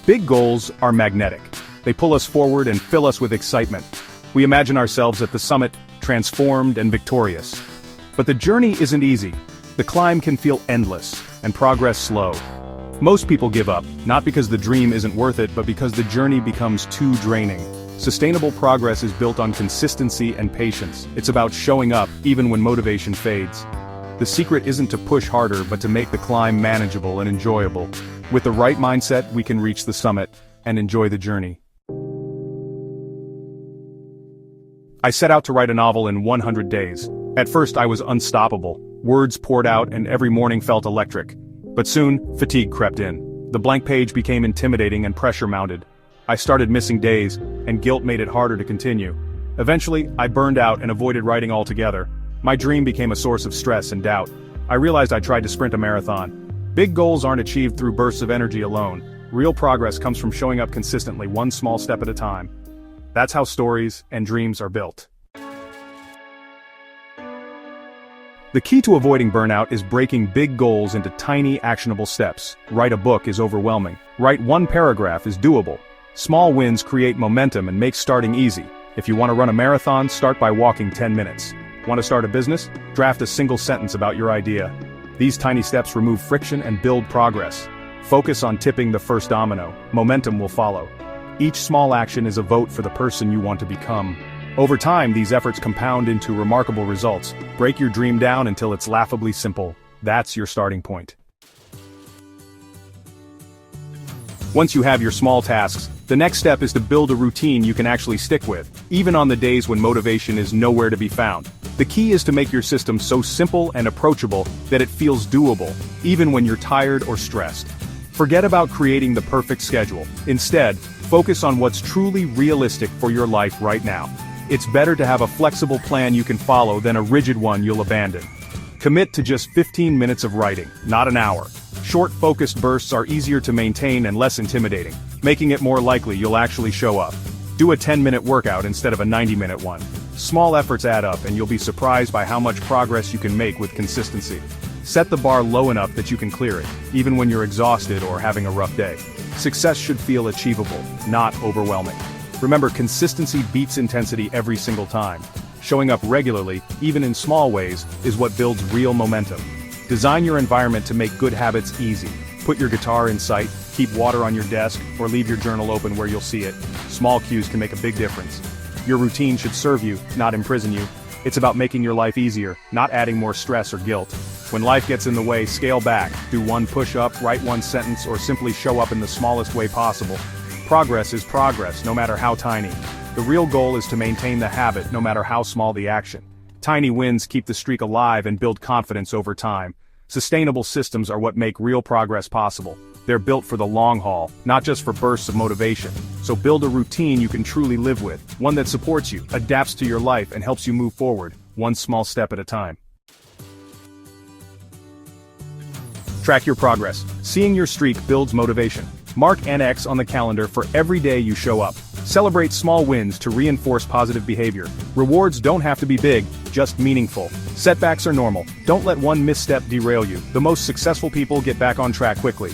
Big goals are magnetic. They pull us forward and fill us with excitement. We imagine ourselves at the summit, transformed and victorious. But the journey isn't easy. The climb can feel endless, and progress slow. Most people give up, not because the dream isn't worth it, but because the journey becomes too draining. Sustainable progress is built on consistency and patience. It's about showing up, even when motivation fades. The secret isn't to push harder, but to make the climb manageable and enjoyable. With the right mindset, we can reach the summit and enjoy the journey. I set out to write a novel in 100 days. At first I was unstoppable. Words poured out and every morning felt electric. But soon, fatigue crept in. The blank page became intimidating and pressure mounted. I started missing days, and guilt made it harder to continue. Eventually, I burned out and avoided writing altogether. My dream became a source of stress and doubt. I realized I tried to sprint a marathon. Big goals aren't achieved through bursts of energy alone. Real progress comes from showing up consistently, one small step at a time. That's how stories and dreams are built. The key to avoiding burnout is breaking big goals into tiny, actionable steps. Write a book is overwhelming. Write one paragraph is doable. Small wins create momentum and make starting easy. If you want to run a marathon, start by walking 10 minutes. Want to start a business? Draft a single sentence about your idea. These tiny steps remove friction and build progress. Focus on tipping the first domino. Momentum will follow. Each small action is a vote for the person you want to become. Over time, these efforts compound into remarkable results. Break your dream down until it's laughably simple. That's your starting point. Once you have your small tasks, the next step is to build a routine you can actually stick with, even on the days when motivation is nowhere to be found. The key is to make your system so simple and approachable that it feels doable, even when you're tired or stressed. Forget about creating the perfect schedule. Instead, focus on what's truly realistic for your life right now. It's better to have a flexible plan you can follow than a rigid one you'll abandon. Commit to just 15 minutes of writing, not an hour. Short, focused bursts are easier to maintain and less intimidating, making it more likely you'll actually show up. Do a 10-minute workout instead of a 90-minute one. Small efforts add up and you'll be surprised by how much progress you can make with consistency. Set the bar low enough that you can clear it, even when you're exhausted or having a rough day. Success should feel achievable, not overwhelming. Remember, consistency beats intensity every single time. Showing up regularly, even in small ways, is what builds real momentum. Design your environment to make good habits easy. Put your guitar in sight, keep water on your desk, or leave your journal open where you'll see it. Small cues can make a big difference. Your routine should serve you, not imprison you. It's about making your life easier, not adding more stress or guilt. When life gets in the way, scale back. Do one push-up, write one sentence, or simply show up in the smallest way possible. Progress is progress, no matter how tiny. The real goal is to maintain the habit, no matter how small the action. Tiny wins keep the streak alive and build confidence over time. Sustainable systems are what make real progress possible. They're built for the long haul, not just for bursts of motivation. So build a routine you can truly live with, one that supports you, adapts to your life, and helps you move forward, one small step at a time. Track your progress. Seeing your streak builds motivation. Mark an X on the calendar for every day you show up. Celebrate small wins to reinforce positive behavior. Rewards don't have to be big, just meaningful. Setbacks are normal. Don't let one misstep derail you. The most successful people get back on track quickly.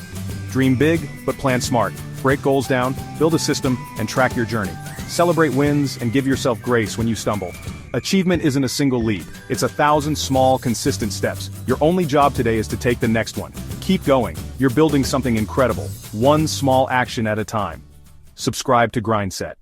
Dream big, but plan smart. Break goals down, build a system, and track your journey. Celebrate wins and give yourself grace when you stumble. Achievement isn't a single leap. It's 1,000 small, consistent steps. Your only job today is to take the next one. Keep going. You're building something incredible, one small action at a time. Subscribe to Grindset.